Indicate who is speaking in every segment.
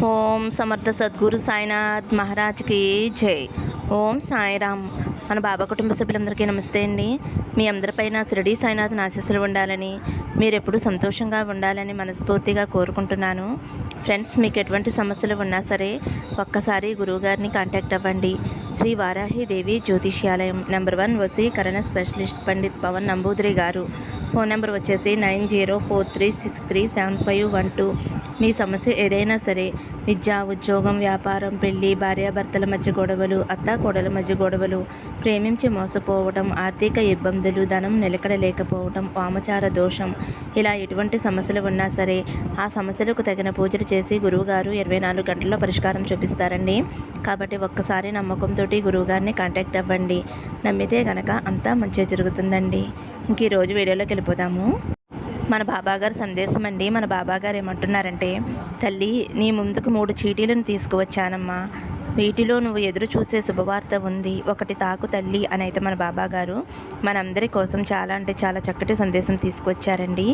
Speaker 1: ఓం సమర్థ సద్గురు సాయినాథ్ మహారాజ్కి జై. ఓం సాయిరామ్. మన బాబా కుటుంబ సభ్యులందరికీ నమస్తే అండి. మీ అందరిపైన షిరిడి సాయినాథ్ ఆశీస్సులు ఉండాలని, మీరు ఎప్పుడూ సంతోషంగా ఉండాలని మనస్ఫూర్తిగా కోరుకుంటున్నాను. ఫ్రెండ్స్, మీకు ఎటువంటి సమస్యలు ఉన్నా సరే ఒక్కసారి గురువుగారిని కాంటాక్ట్ అవ్వండి. శ్రీ వారాహి దేవి జ్యోతిష్యాలయం, నెంబర్ 1 వశీకరణ స్పెషలిస్ట్ పండిత్ పవన్ నంబూదిరి గారు. ఫోన్ నెంబర్ వచ్చేసి 9043637512. మీ సమస్య ఏదైనా సరే, విద్య, ఉద్యోగం, వ్యాపారం, పెళ్లి, భార్యాభర్తల మధ్య గొడవలు, అత్తాకోడల మధ్య గొడవలు, ప్రేమించి మోసపోవటం, ఆర్థిక ఇబ్బందులు, ధనం నిలకడ లేకపోవటం, వామచార దోషం, ఇలా ఎటువంటి సమస్యలు ఉన్నా సరే ఆ సమస్యలకు తగిన పూజలు చేసి గురువుగారు 24 గంటల్లో పరిష్కారం చూపిస్తారండి. కాబట్టి ఒక్కసారి నమ్మకంతో గురువుగారిని కాంటాక్ట్ అవ్వండి. నమ్మితే కనుక అంతా మంచిగా జరుగుతుందండి. ఇంక ఈరోజు వీడియోలోకి వెళ్ళిపోదాము. మన బాబాగారు సందేశం అండి. మన బాబాగారు ఏమంటున్నారంటే, తల్లి, నీ ముందుకు 3 చీటీలను తీసుకువచ్చానమ్మా. వీటిలో నువ్వు ఎదురు చూసే శుభవార్త ఉంది. ఒకటి తాకు తల్లి అని అయితే మన బాబాగారు మనందరి కోసం చాలా అంటే చాలా చక్కటి సందేశం తీసుకొచ్చారండి.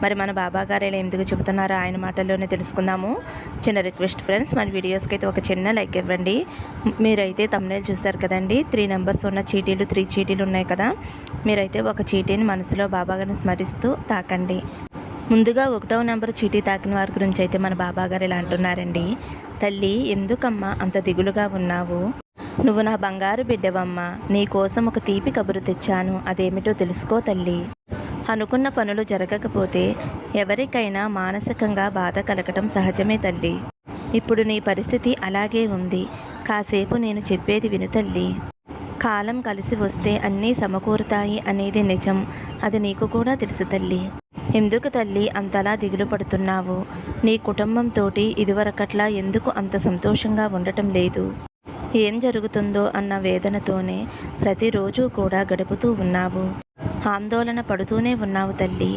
Speaker 1: మరి మన బాబాగారు ఇలా ఎందుకు చెబుతున్నారో ఆయన మాటల్లోనే తెలుసుకుందాము. చిన్న రిక్వెస్ట్ ఫ్రెండ్స్, మన వీడియోస్కి అయితే ఒక చిన్న లైక్ ఇవ్వండి. మీరైతే థంబ్నెయిల్ చూస్తారు కదండి, 3 నెంబర్స్ ఉన్న చీటీలు, 3 చీటీలు ఉన్నాయి కదా. మీరైతే ఒక చీటీని మనసులో బాబాగారిని స్మరిస్తూ తాకండి. ముందుగా 1వ నెంబర్ చీటీ తాకిన వారి గురించి అయితే మన బాబాగారు ఇలా అంటున్నారండి. తల్లి, ఎందుకమ్మా అంత దిగులుగా ఉన్నావు? నువ్వు నా బంగారు బిడ్డవమ్మా. నీ కోసం ఒక తీపి కబురు తెచ్చాను. అదేమిటో తెలుసుకో తల్లి. అనుకున్న పనులు జరగకపోతే ఎవరికైనా మానసికంగా బాధ కలగటం సహజమే తల్లి. ఇప్పుడు నీ పరిస్థితి అలాగే ఉంది. కాసేపు నేను చెప్పేది విను తల్లి. కాలం కలిసి వస్తే అన్నీ సమకూరుతాయి అనేది నిజం. అది నీకు కూడా తెలుసు తల్లి. ఎందుకు తల్లి అంతలా దిగులు పడుతున్నావు? నీ కుటుంబంతో ఇదివరకట్లా ఎందుకు అంత సంతోషంగా ఉండటం లేదు? ఏం జరుగుతుందో అన్న వేదనతోనే ప్రతిరోజు కూడా గడుపుతూ ఉన్నావు. ఆందోళన పడుతూనే ఉన్నావు తల్లి.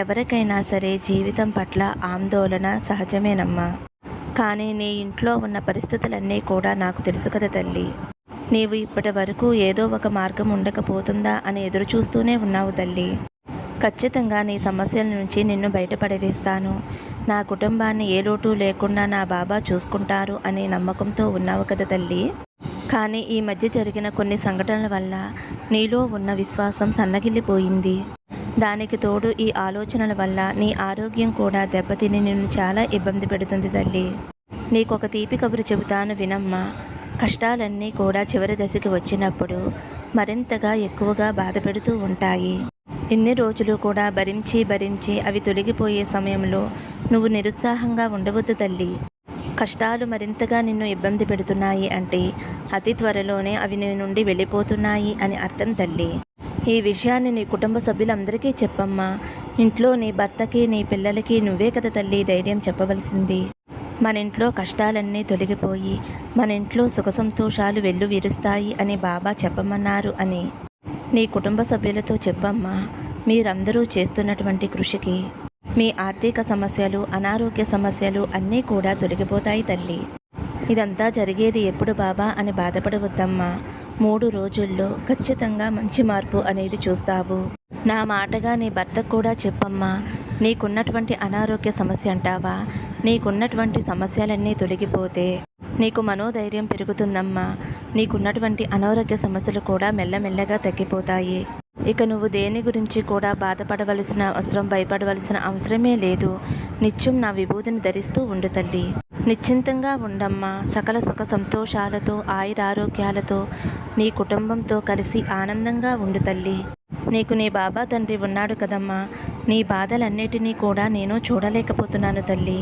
Speaker 1: ఎవరికైనా సరే జీవితం పట్ల ఆందోళన సహజమేనమ్మా. కానీ నీ ఇంట్లో ఉన్న పరిస్థితులన్నీ కూడా నాకు తెలుసు కదా తల్లి. నీవు ఇప్పటి వరకు ఏదో ఒక మార్గం ఉండకపోతుందా అని ఎదురు చూస్తూనే ఉన్నావు తల్లి. ఖచ్చితంగా నీ సమస్యల నుంచి నిన్ను బయటపడవేస్తాను. నా కుటుంబాన్ని ఏ లోటు లేకుండా నా బాబా చూసుకుంటారు అనే నమ్మకంతో ఉన్నావు కదా తల్లి. కానీ ఈ మధ్య జరిగిన కొన్ని సంఘటనల వల్ల నీలో ఉన్న విశ్వాసం సన్నగిల్లిపోయింది. దానికి తోడు ఈ ఆలోచనల వల్ల నీ ఆరోగ్యం కూడా దెబ్బతిని నిన్ను చాలా ఇబ్బంది పెడుతుంది తల్లి. నీకొక తీపి కబురు చెబుతాను వినమ్మా. కష్టాలన్నీ కూడా చివరి దశకి వచ్చినప్పుడు మరింతగా ఎక్కువగా బాధ పెడుతూ ఉంటాయి. ఇన్ని రోజులు కూడా భరించి అవి తొలగిపోయే సమయంలో నువ్వు నిరుత్సాహంగా ఉండవద్దు తల్లి. కష్టాలు మరింతగా నిన్ను ఇబ్బంది పెడుతున్నాయి అంటే అతి త్వరలోనే అవి నీ నుండి వెళ్ళిపోతున్నాయి అని అర్థం తల్లి. ఈ విషయాన్ని నీ కుటుంబ సభ్యులందరికీ చెప్పమ్మా. ఇంట్లో నీ భర్తకి, నీ పిల్లలకి నువ్వే కదా తల్లి ధైర్యం చెప్పవలసింది. మన ఇంట్లో కష్టాలన్నీ తొలగిపోయి మన ఇంట్లో సుఖ సంతోషాలు వెల్లువిరుస్తాయి అని బాబా చెప్పమన్నారు అని నీ కుటుంబ సభ్యులతో చెప్పమ్మా. మీరందరూ చేస్తున్నటువంటి కృషికి మీ ఆర్థిక సమస్యలు, అనారోగ్య సమస్యలు అన్నీ కూడా తొలగిపోతాయి తల్లి. ఇదంతా జరిగేది ఎప్పుడు బాబా అని బాధపడవద్దమ్మా. 3 రోజుల్లో ఖచ్చితంగా మంచి మార్పు అనేది చూస్తావు. నా మాటగా నీ భర్తకు కూడా చెప్పమ్మా. నీకున్నటువంటి అనారోగ్య సమస్య అంటావా, నీకున్నటువంటి సమస్యలన్నీ తొలగిపోతే నీకు మనోధైర్యం పెరుగుతుందమ్మా. నీకున్నటువంటి అనారోగ్య సమస్యలు కూడా మెల్లమెల్లగా తగ్గిపోతాయి. ఇక నువ్వు దేని గురించి కూడా బాధపడవలసిన అవసరం, భయపడవలసిన అవసరమే లేదు. నిత్యం నా విభూతిని ధరిస్తూ ఉండు తల్లి. నిశ్చింతంగా ఉండమ్మా. సకల సుఖ సంతోషాలతో, ఆయురారోగ్యాలతో నీ కుటుంబంతో కలిసి ఆనందంగా ఉండు తల్లి. నీకు నీ బాబా తండ్రి ఉన్నాడు కదమ్మా. నీ బాధలన్నిటినీ కూడా నేను చూడలేకపోతున్నాను తల్లి.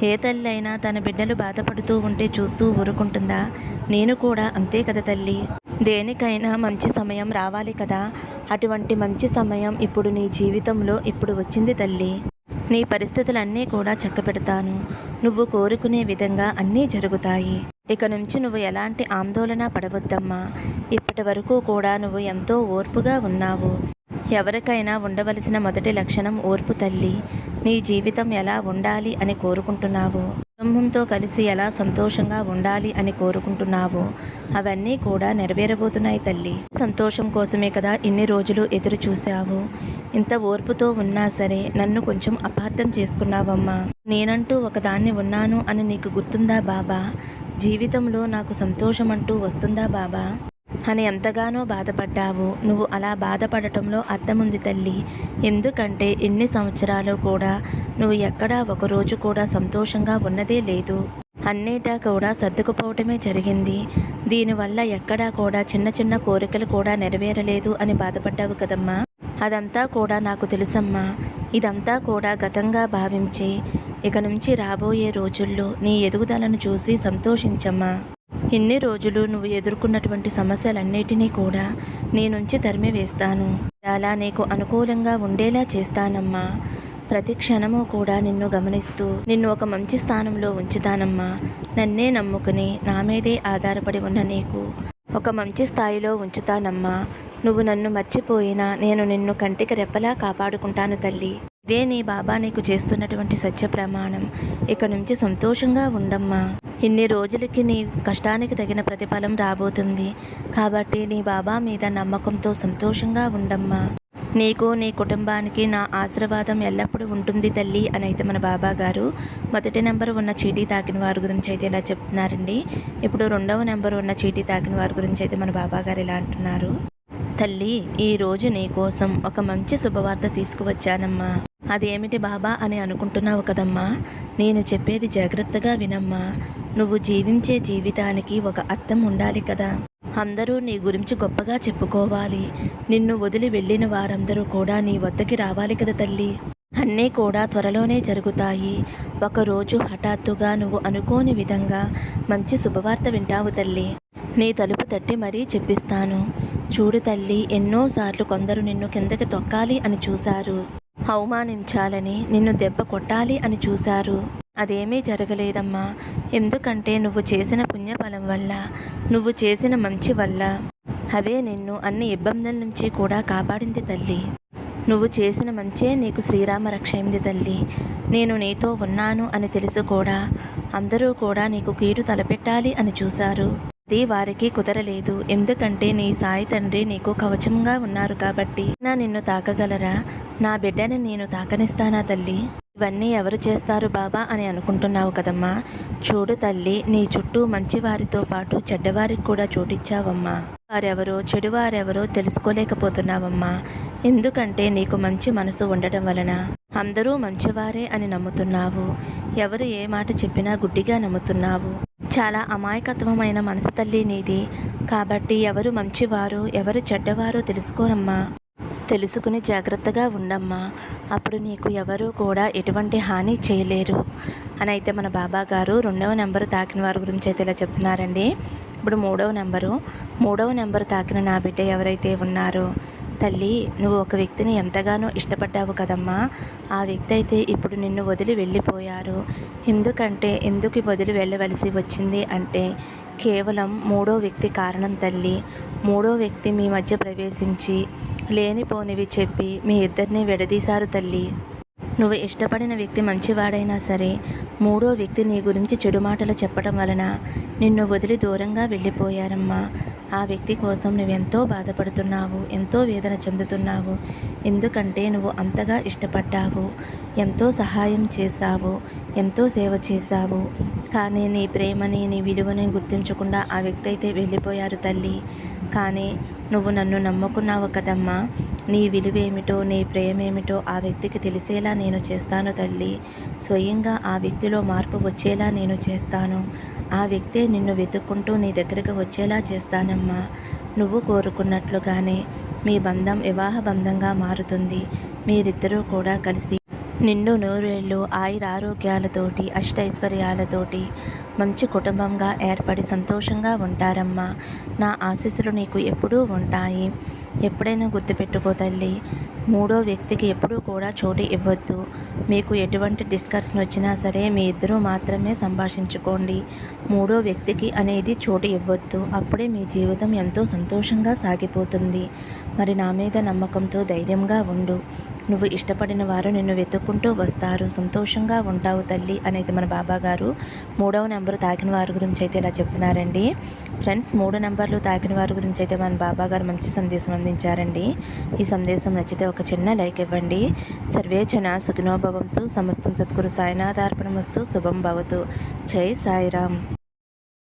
Speaker 1: ఏ తల్లి అయినా తన బిడ్డలు బాధపడుతూ ఉంటే చూస్తూ ఊరుకుంటుందా? నేను కూడా అంతే కదా తల్లి. దేనికైనా మంచి సమయం రావాలి కదా. అటువంటి మంచి సమయం ఇప్పుడు నీ జీవితంలో ఇప్పుడు వచ్చింది తల్లి. నీ పరిస్థితులన్నీ కూడా చక్కబెడతాను. నువ్వు కోరుకునే విధంగా అన్నీ జరుగుతాయి. ఇక నుంచి నువ్వు ఎలాంటి ఆందోళన పడవద్దమ్మా. ఇప్పటి వరకు కూడా నువ్వు ఎంతో ఓర్పుగా ఉన్నావు. ఎవరికైనా ఉండవలసిన మొదటి లక్షణం ఓర్పు తల్లి. నీ జీవితం ఎలా ఉండాలి అని కోరుకుంటున్నావు, కుటుంబంతో కలిసి ఎలా సంతోషంగా ఉండాలి అని కోరుకుంటున్నావో అవన్నీ కూడా నెరవేరబోతున్నాయి తల్లి. సంతోషం కోసమే కదా ఇన్ని రోజులు ఎదురు చూశావు. ఇంత ఓర్పుతో ఉన్నా సరే నన్ను కొంచెం అపార్థం చేసుకున్నావమ్మా. నేనంటూ ఒకదాన్ని ఉన్నాను అని నీకు గుర్తుందా బాబా? జీవితంలో నాకు సంతోషం అంటూ వస్తుందా బాబా అని ఎంతగానో బాధపడ్డావు. నువ్వు అలా బాధపడటంలో అర్థముంది తల్లి. ఎందుకంటే ఎన్ని సంవత్సరాలు కూడా నువ్వు ఎక్కడా ఒకరోజు కూడా సంతోషంగా ఉన్నదే లేదు. అన్నిటా కూడా సర్దుకుపోవటమే జరిగింది. దీనివల్ల ఎక్కడా కూడా చిన్న చిన్న కోరికలు కూడా నెరవేరలేదు అని బాధపడ్డావు కదమ్మా. అదంతా కూడా నాకు తెలుసమ్మా. ఇదంతా కూడా గతంగా భావించి ఇక నుంచి రాబోయే రోజుల్లో నీ ఎదుగుదలను చూసి సంతోషించమ్మా. ఇన్ని రోజులు నువ్వు ఎదుర్కొన్నటువంటి సమస్యలన్నిటినీ కూడా నీ నుంచి తరిమి వేస్తాను. అలా నీకు అనుకూలంగా ఉండేలా చేస్తానమ్మా. ప్రతి క్షణము కూడా నిన్ను గమనిస్తూ నిన్ను ఒక మంచి స్థానంలో ఉంచుతానమ్మా. నన్నే నమ్ముకుని నా మీదే ఆధారపడి ఉన్న నీకు ఒక మంచి స్థాయిలో ఉంచుతానమ్మా. నువ్వు నన్ను మర్చిపోయినా నేను నిన్ను కంటికి రెప్పలా కాపాడుకుంటాను తల్లి. ఇదే నీ బాబా నీకు చేస్తున్నటువంటి సత్య ప్రమాణం. ఇక నుంచి సంతోషంగా ఉండమ్మా. ఇన్ని రోజులకి నీ కష్టానికి తగిన ప్రతిఫలం రాబోతుంది. కాబట్టి నీ బాబా మీద నమ్మకంతో సంతోషంగా ఉండమ్మా. నీకు నీ కుటుంబానికి నా ఆశీర్వాదం ఎల్లప్పుడూ ఉంటుంది తల్లి అని అయితే మన బాబా గారు మొదటి నెంబర్ ఉన్న చీటీ తాకిన వారి గురించి అయితే ఇలా చెప్తున్నారండి. ఇప్పుడు రెండవ నెంబర్ ఉన్న చీటీ తాకిన వారి గురించి అయితే మన బాబా గారు ఇలా అంటున్నారు. తల్లి, ఈరోజు నీ కోసం ఒక మంచి శుభవార్త తీసుకువచ్చానమ్మా. అదేమిటి బాబా అని అనుకుంటున్నావు కదమ్మా. నేను చెప్పేది జాగ్రత్తగా వినమ్మా. నువ్వు జీవించే జీవితానికి ఒక అర్థం ఉండాలి కదా. అందరూ నీ గురించి గొప్పగా చెప్పుకోవాలి. నిన్ను వదిలి వెళ్ళిన వారందరూ కూడా నీ వద్దకి రావాలి కదా తల్లి. అన్నీ కూడా త్వరలోనే జరుగుతాయి. ఒకరోజు హఠాత్తుగా నువ్వు అనుకోని విధంగా మంచి శుభవార్త వింటావు తల్లి. నీ తలుపు తట్టి మరీ చెప్పిస్తాను. చూడు తల్లి, ఎన్నోసార్లు కొందరు నిన్ను కిందకి తొక్కాలి అని చూశారు. అవమానించాలని, నిన్ను దెబ్బ కొట్టాలి అని చూశారు. అదేమీ జరగలేదమ్మా. ఎందుకంటే నువ్వు చేసిన పుణ్యఫలం వల్ల, నువ్వు చేసిన మంచి వల్ల అవే నిన్ను అన్ని ఇబ్బందుల నుంచి కూడా కాపాడింది తల్లి. నువ్వు చేసిన మంచే నీకు శ్రీరామ రక్ష అయింది తల్లి. నేను నీతో ఉన్నాను అని తెలుసు కూడా అందరూ కూడా నీకు కీడు తలపెట్టాలి అని చూశారు. అది వారికి కుదరలేదు. ఎందుకంటే నీ సాయి తండ్రి నీకు కవచంగా ఉన్నారు కాబట్టి. నా నిన్ను తాకగలరా? నా బిడ్డని నేను తాకనిస్తానా తల్లి? ఇవన్నీ ఎవరు చేస్తారు బాబా అని అనుకుంటున్నావు కదమ్మా. చూడు తల్లి, నీ చుట్టూ మంచివారితో పాటు చెడ్డవారికి కూడా చోటిచ్చావమ్మా. వారెవరో చెడువారెవరో తెలుసుకోలేకపోతున్నావమ్మా. ఎందుకంటే నీకు మంచి మనసు ఉండటం వలన అందరూ మంచివారే అని నమ్ముతున్నావు. ఎవరు ఏ మాట చెప్పినా గుడ్డిగా నమ్ముతున్నావు. చాలా అమాయకత్వమైన మనసు తల్లి నీది. కాబట్టి ఎవరు మంచివారో ఎవరు చెడ్డవారో తెలుసుకోనమ్మా. తెలుసుకుని జాగ్రత్తగా ఉండమ్మా. అప్పుడు నీకు ఎవరూ కూడా ఎటువంటి హాని చేయలేరు అని అయితే మన బాబా గారు రెండవ నెంబరు తాకిన వారి గురించి అయితే ఇలా చెప్తున్నారండి. ఇప్పుడు మూడవ నెంబరు తాకిన నా బిడ్డ ఎవరైతే ఉన్నారో తల్లి, నువ్వు ఒక వ్యక్తిని ఎంతగానో ఇష్టపడ్డావు కదమ్మా. ఆ వ్యక్తి అయితే ఇప్పుడు నిన్ను వదిలి వెళ్ళిపోయారు. ఎందుకు వదిలి వెళ్ళవలసి వచ్చింది అంటే కేవలం మూడో వ్యక్తి కారణం తల్లి. మూడో వ్యక్తి మీ మధ్య ప్రవేశించి లేనిపోనివి చెప్పి మీ ఇద్దరిని విడదీశారు తల్లి. నువ్వు ఇష్టపడిన వ్యక్తి మంచివాడైనా సరే మూడో వ్యక్తి నీ గురించి చెడు మాటలు చెప్పడం వలన నిన్ను వదిలి దూరంగా వెళ్ళిపోయారమ్మా. ఆ వ్యక్తి కోసం నువ్వెంతో బాధపడుతున్నావు, ఎంతో వేదన చెందుతున్నావు. ఎందుకంటే నువ్వు అంతగా ఇష్టపడ్డావు, ఎంతో సహాయం చేశావు, ఎంతో సేవ చేశావు. కానీ నీ ప్రేమని, నీ విలువని గుర్తించకుండా ఆ వ్యక్తి అయితే వెళ్ళిపోయారు తల్లి. కానీ నువ్వు నన్ను నమ్ముకున్నావు కదమ్మా. నీ విలువేమిటో, నీ ప్రేమేమిటో ఆ వ్యక్తికి తెలిసేలా నేను చేస్తాను తల్లి. స్వయంగా ఆ వ్యక్తిలో మార్పు వచ్చేలా నేను చేస్తాను. ఆ వ్యక్తే నిన్ను వెతుక్కుంటూ నీ దగ్గరకు వచ్చేలా చేస్తానమ్మా. నువ్వు కోరుకున్నట్లుగానే మీ బంధం వివాహ బంధంగా మారుతుంది. మీరిద్దరూ కూడా కలిసి నిండు నూరేళ్ళు ఆయురారోగ్యాలతోటి, అష్టైశ్వర్యాలతోటి మంచి కుటుంబంగా ఏర్పడి సంతోషంగా ఉంటారమ్మా. నా ఆశీస్సులు నీకు ఎప్పుడూ ఉంటాయి. ఎప్పుడైనా గుర్తుపెట్టుకో తల్లి, మూడో వ్యక్తికి ఎప్పుడూ కూడా చోటు ఇవ్వద్దు. మీకు ఎటువంటి డిస్కషన్ వచ్చినా సరే మీ ఇద్దరూ మాత్రమే సంభాషించుకోండి. మూడో వ్యక్తికి అనేది చోటు ఇవ్వద్దు. అప్పుడే మీ జీవితం ఎంతో సంతోషంగా సాగిపోతుంది. మరి నా మీద నమ్మకంతో ధైర్యంగా ఉండు. నువ్వు ఇష్టపడిన వారు నిన్ను వెతుక్కుంటూ వస్తారు, సంతోషంగా ఉంటావు తల్లి అనేది మన బాబా గారు 3వ నెంబర్ తాకిన వారి గురించి అయితే ఇలా చెప్తున్నారండి. ఫ్రెండ్స్, 3 నెంబర్లు తాకిన వారి గురించి అయితే మన బాబా గారు మంచి సందేశం అందించారండి. ఈ సందేశం నచ్చితే ఒక చిన్న లైక్ ఇవ్వండి. సర్వే జన సుఖినో భవంతు, సమస్తం సద్గురు సాయినాథార్పణమస్తు, శుభం భవతు. జై సాయిరామ్.